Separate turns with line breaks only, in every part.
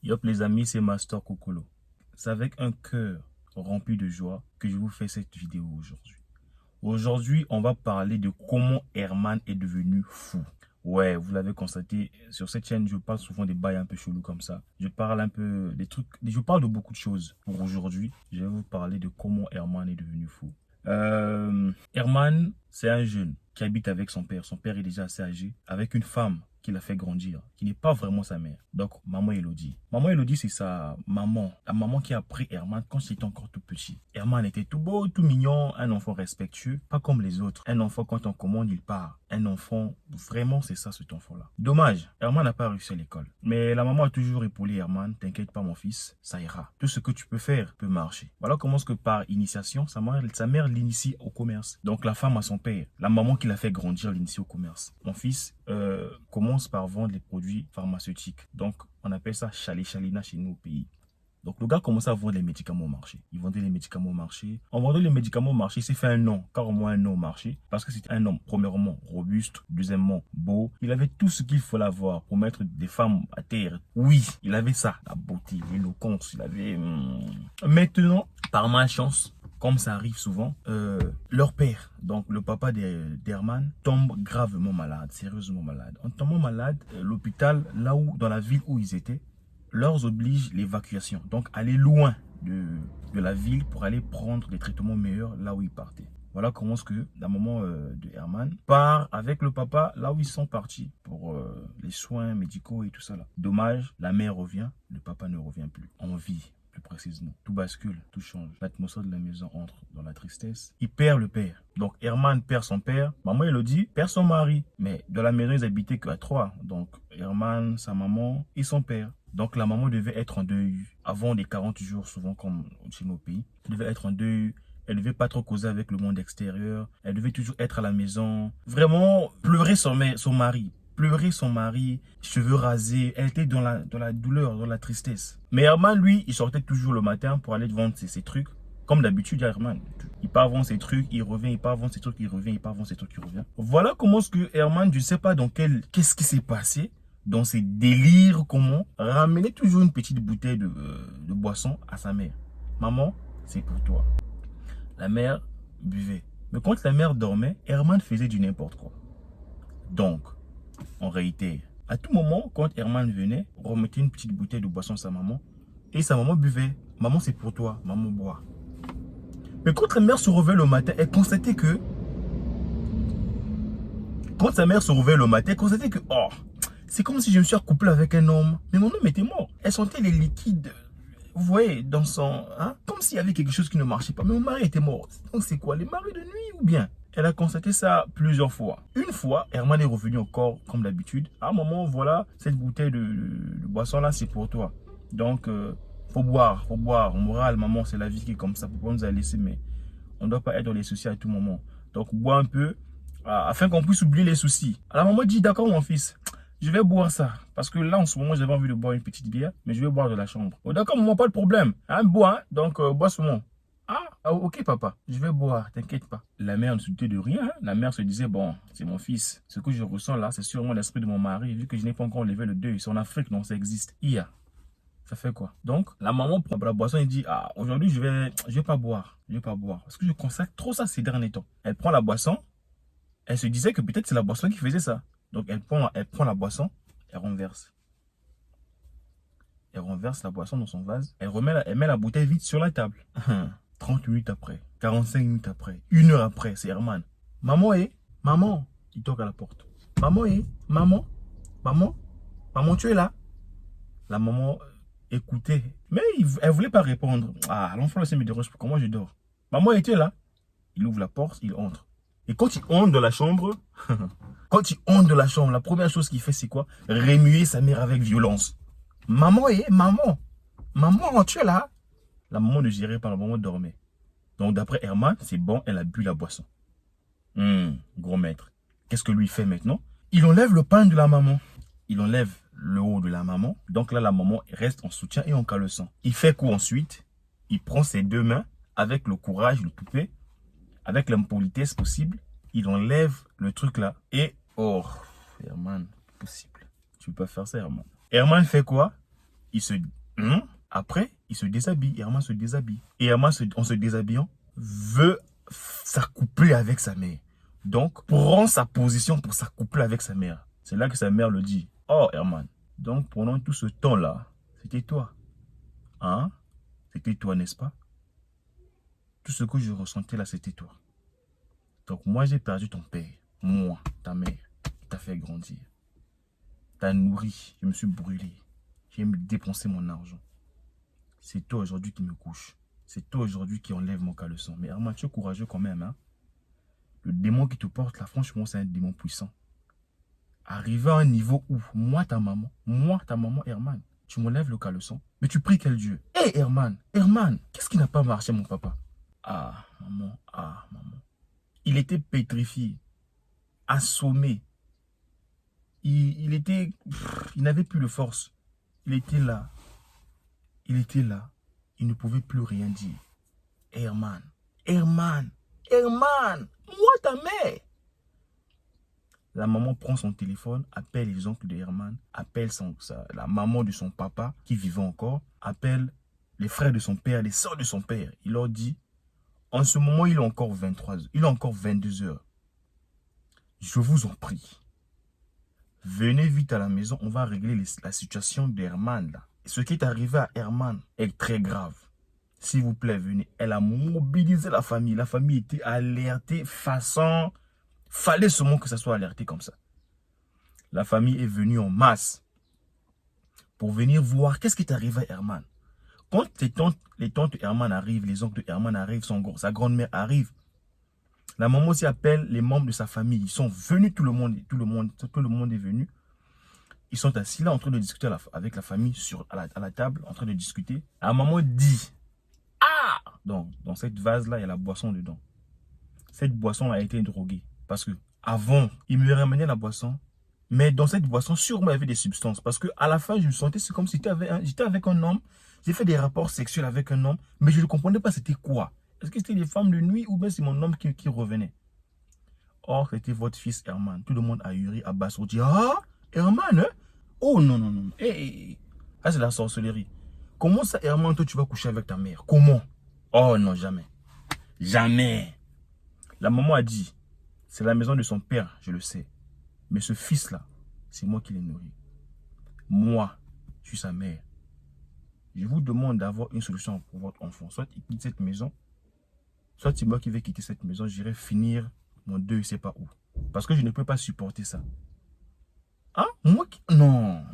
Yop les amis, c'est Master Kokolo. C'est avec un cœur rempli de joie que je vous fais cette vidéo aujourd'hui. Aujourd'hui, on va parler de comment Herman est devenu fou. Ouais, vous l'avez constaté, sur cette chaîne, je parle souvent des bails un peu chelous comme ça. Je parle un peu des trucs, je parle de beaucoup de choses. Pour aujourd'hui, je vais vous parler de comment Herman est devenu fou. Herman, c'est un jeune qui habite avec son père. Son père est déjà assez âgé, avec une femme qui l'a fait grandir, qui n'est pas vraiment sa mère. Donc, maman Elodie. Maman Elodie, c'est sa maman. La maman qui a pris Herman quand il était encore tout petit. Herman était tout beau, tout mignon, un enfant respectueux, pas comme les autres. Un enfant, quand on commande, il part. Un enfant, vraiment, c'est ça, cet enfant-là. Dommage, Herman n'a pas réussi à l'école. Mais la maman a toujours épaulé Herman. T'inquiète pas, mon fils, ça ira. Tout ce que tu peux faire peut marcher. Voilà comment que par initiation, sa mère l'initie au commerce. Donc, la femme à son père, la maman qui l'a fait grandir, l'initie au commerce. Mon fils commence par vendre les produits pharmaceutiques. Donc, on appelle ça chalina chez nous au pays. Donc, le gars commençait à vendre les médicaments au marché. Il vendait les médicaments au marché. En vendant les médicaments au marché, il s'est fait un nom, carrément un nom au marché. Parce que c'était un homme, premièrement, robuste. Deuxièmement, beau. Il avait tout ce qu'il fallait avoir pour mettre des femmes à terre. Oui, il avait ça. La beauté, l'éloquence. Il avait... Maintenant, par malchance, comme ça arrive souvent, leur père, donc le papa d'Herman, tombe gravement malade, sérieusement malade. En tombant malade, l'hôpital, là où, dans la ville où ils étaient, leur oblige l'évacuation. Donc aller loin de la ville pour aller prendre des traitements meilleurs là où ils partaient. Voilà comment est-ce que la maman de Herman part avec le papa là où ils sont partis pour les soins médicaux et tout ça là. Dommage, la mère revient, le papa ne revient plus. En vie. Plus précisément. Tout bascule, tout change. L'atmosphère de la maison entre dans la tristesse. Il perd le père. Donc Herman perd son père. Maman Elodie perd son mari. Mais dans la maison, ils habitaient qu'à trois. Donc Herman, sa maman et son père. Donc la maman devait être en deuil. Avant les 40 jours, souvent comme chez nos pays. Elle devait être en deuil. Elle devait pas trop causer avec le monde extérieur. Elle devait toujours être à la maison. Vraiment pleurer son mari. Pleurer son mari, cheveux rasés. Elle était dans la douleur, dans la tristesse. Mais Herman, lui, il sortait toujours le matin pour aller vendre ses trucs. Comme d'habitude, Herman. Il part vendre ses trucs, il revient, il part vendre ses trucs, il revient, il part vendre ses trucs, il revient. Voilà comment est-ce que Herman, je ne sais pas dans qu'est-ce qui s'est passé, dans ses délires, comment, ramener toujours une petite bouteille de boisson à sa mère. Maman, c'est pour toi. La mère buvait. Mais quand la mère dormait, Herman faisait du n'importe quoi. Donc, en réalité, à tout moment, quand Herman venait, remettait une petite bouteille de boisson à sa maman et sa maman buvait. Maman, c'est pour toi, maman boit. Mais quand la mère se réveille le matin, elle constatait que... Quand sa mère se réveille le matin, elle constatait que... Oh, c'est comme si je me suis accouplé avec un homme. Mais mon homme était mort. Elle sentait les liquides, vous voyez, dans son... Hein, comme s'il y avait quelque chose qui ne marchait pas. Mais mon mari était mort. Donc c'est quoi, les maris de nuit ou bien? Elle a constaté ça plusieurs fois. Une fois, Herman est revenu au corps comme d'habitude. Ah maman, voilà, cette bouteille de boisson là, c'est pour toi. Donc, faut boire, faut boire. Morale, maman, c'est la vie qui est comme ça. Pourquoi nous a laissé, mais on ne doit pas être dans les soucis à tout moment. Donc, bois un peu, afin qu'on puisse oublier les soucis. Alors, la maman dit, d'accord mon fils, je vais boire ça. Parce que là, en ce moment, j'avais envie de boire une petite bière, mais je vais boire de la chambre. Oh, d'accord maman, pas de problème. Hein, bois, hein? Donc, bois seulement. Ah, ok papa, je vais boire, t'inquiète pas. La mère ne se doutait de rien. Hein. La mère se disait, bon, c'est mon fils. Ce que je ressens là, c'est sûrement l'esprit de mon mari. Vu que je n'ai pas encore levé le deuil. C'est en Afrique, non, ça existe. IA. Ça fait quoi? Donc, la maman prend la boisson et dit, ah, aujourd'hui, je vais pas boire. Je vais pas boire. Parce que je consacre trop ça ces derniers temps. Elle prend la boisson. Elle se disait que peut-être c'est la boisson qui faisait ça. Donc, elle prend la boisson. Elle renverse. Elle renverse la boisson dans son vase. Elle met la bouteille vide sur la table. 30 minutes après, 45 minutes après, 1 heure après, c'est Herman. Maman maman, il toque à la porte. Maman maman, maman, maman, tu es là? La maman écoutait, mais elle voulait pas répondre. Ah, l'enfant laissait me dérange, comment je dors? Maman, tu es là? Il ouvre la porte, il entre. Et quand il entre dans la chambre, la première chose qu'il fait, c'est quoi? Remuer sa mère avec violence. Maman, maman, maman, tu es là? La maman ne gérait pas, la maman dormait. Donc d'après Herman, c'est bon, elle a bu la boisson. Gros maître. Qu'est-ce que lui fait maintenant? Il enlève le pain de la maman. Il enlève le haut de la maman. Donc là, la maman reste en soutien et en caleçon. Il fait quoi ensuite? Il prend ses deux mains, avec le courage, le toupet, avec l'impolitesse possible. Il enlève le truc là. Et, oh, Herman, possible. Tu peux pas faire ça, Herman. Herman fait quoi? il se... Après, il se déshabille. Herman se déshabille. Et Herman, en se déshabillant, veut s'accoupler avec sa mère. Donc, prend sa position pour s'accoupler avec sa mère. C'est là que sa mère le dit. Oh, Herman. Donc, pendant tout ce temps-là, c'était toi. Hein? C'était toi, n'est-ce pas? Tout ce que je ressentais là, c'était toi. Donc, moi, j'ai perdu ton père. Moi, ta mère, qui t'a fait grandir. T'as nourri. Je me suis brûlé. J'ai dépensé mon argent. C'est toi aujourd'hui qui me couche. C'est toi aujourd'hui qui enlève mon caleçon. Mais Herman, tu es courageux quand même, hein? Le démon qui te porte là, franchement, c'est un démon puissant. Arrivé à un niveau où, moi, ta maman, Herman, tu m'enlèves le caleçon, mais tu pries quel Dieu? Hé, Herman, qu'est-ce qui n'a pas marché, mon papa? Ah, maman. Il était pétrifié, assommé. Il était... il n'avait plus de force. Il était là. Il ne pouvait plus rien dire. Herman, moi ta mère. La maman prend son téléphone, appelle les oncles de Herman, appelle la maman de son papa qui vivait encore, appelle les frères de son père, les soeurs de son père. Il leur dit, en ce moment il est encore 22 heures. Je vous en prie, venez vite à la maison, on va régler la situation d'Herman là. Ce qui est arrivé à Herman est très grave. S'il vous plaît, venez. Elle a mobilisé la famille. La famille était alertée façon... Fallait seulement que ça soit alerté comme ça. La famille est venue en masse pour venir voir qu'est-ce qui est arrivé à Herman. Quand les tantes de Herman arrivent, les oncles de Herman arrivent, sa grand-mère arrive, la maman aussi appelle les membres de sa famille. Ils sont venus, tout le monde est venu. Ils sont assis là en train de discuter avec la famille à la table, en train de discuter. La maman dit, ah! Donc, dans cette vase-là, il y a la boisson dedans. Cette boisson a été droguée. Parce que avant, il me ramenait la boisson. Mais dans cette boisson, sûrement, il y avait des substances. Parce qu'à la fin, je me sentais, c'est comme si j'étais avec un homme. J'ai fait des rapports sexuels avec un homme. Mais je ne comprenais pas c'était quoi. Est-ce que c'était des femmes de nuit ou bien c'est mon homme qui revenait? Or, c'était votre fils Herman. Tout le monde a hurlé, a bassourdi. Ah, Herman, hein? Oh non. Ah, c'est la sorcellerie. Comment ça, Herman, toi, tu vas coucher avec ta mère? Comment? Oh non, jamais. Jamais. La maman a dit, c'est la maison de son père, je le sais. Mais ce fils-là, c'est moi qui l'ai nourri. Moi, je suis sa mère. Je vous demande d'avoir une solution pour votre enfant. Soit il quitte cette maison, soit c'est moi qui vais quitter cette maison. J'irai finir mon deuil, je ne sais pas où. Parce que je ne peux pas supporter ça. Hein? Moi qui... Non.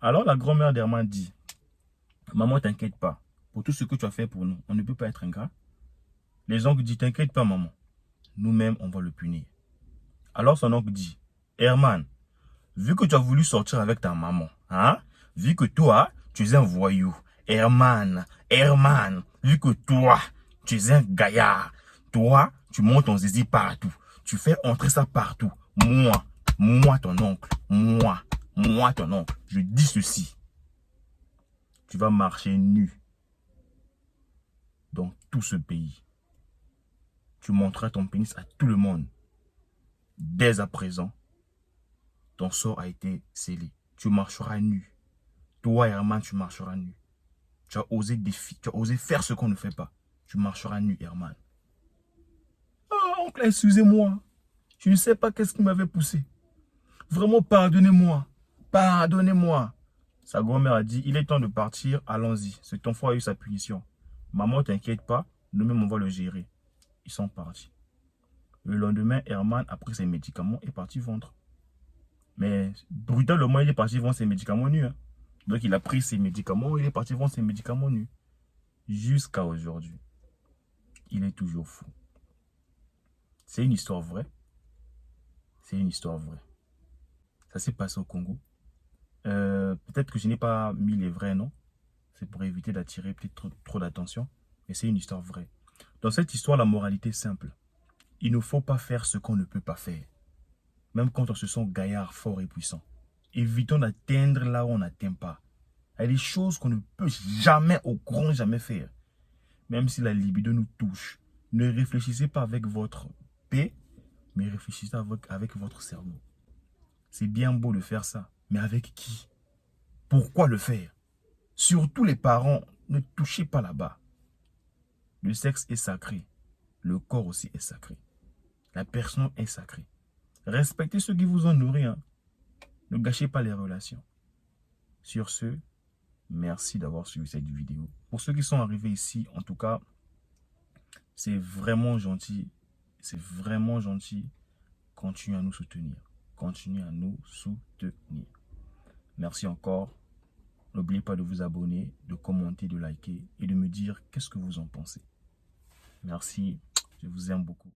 Alors la grand-mère d'Herman dit, maman, t'inquiète pas. Pour tout ce que tu as fait pour nous, on ne peut pas être ingrat. Les oncles disent, t'inquiète pas, maman. Nous-mêmes, on va le punir. Alors son oncle dit, Herman, vu que tu as voulu sortir avec ta maman, hein, vu que toi, tu es un voyou, Herman, vu que toi, tu es un gaillard, toi, tu montes ton zizi partout, tu fais entrer ça partout, moi ton oncle, moi ton oncle, je dis ceci, tu vas marcher nu dans tout ce pays. Tu montreras ton pénis à tout le monde. Dès à présent, ton sort a été scellé. Tu marcheras nu. Toi, Herman, tu marcheras nu. Tu as osé faire ce qu'on ne fait pas. Tu marcheras nu, Herman. Oh, oncle, excusez-moi. Je ne sais pas qu'est-ce qui m'avait poussé. Vraiment, pardonnez-moi. Pardonnez-moi. Sa grand-mère a dit, il est temps de partir, allons-y. Cet enfant a eu sa punition. Maman, t'inquiète pas, nous-mêmes, on va le gérer. Ils sont partis. Le lendemain, Herman a pris ses médicaments et est parti vendre. Mais brutalement, il est parti vendre ses médicaments nus. Hein. Donc, il a pris ses médicaments, il est parti vendre ses médicaments nus. Jusqu'à aujourd'hui. Il est toujours fou. C'est une histoire vraie. C'est une histoire vraie. Ça s'est passé au Congo. Peut-être que je n'ai pas mis les vrais noms. C'est pour éviter d'attirer peut-être trop d'attention. Mais c'est une histoire vraie. Dans cette histoire, la moralité est simple. Il ne faut pas faire ce qu'on ne peut pas faire. Même quand on se sent gaillard, fort et puissant. Évitons d'atteindre là où on n'atteint pas. Il y a des choses qu'on ne peut jamais, au grand jamais faire. Même si la libido nous touche. Ne réfléchissez pas avec votre paix, mais réfléchissez avec votre cerveau. C'est bien beau de faire ça, mais avec qui? Pourquoi le faire? Surtout les parents, ne touchez pas là-bas. Le sexe est sacré. Le corps aussi est sacré. La personne est sacrée. Respectez ceux qui vous ont nourri. Hein. Ne gâchez pas les relations. Sur ce, merci d'avoir suivi cette vidéo. Pour ceux qui sont arrivés ici, en tout cas, c'est vraiment gentil. C'est vraiment gentil. Continuez à nous soutenir. Continuez à nous soutenir. Merci encore. N'oubliez pas de vous abonner, de commenter, de liker et de me dire qu'est-ce que vous en pensez. Merci. Je vous aime beaucoup.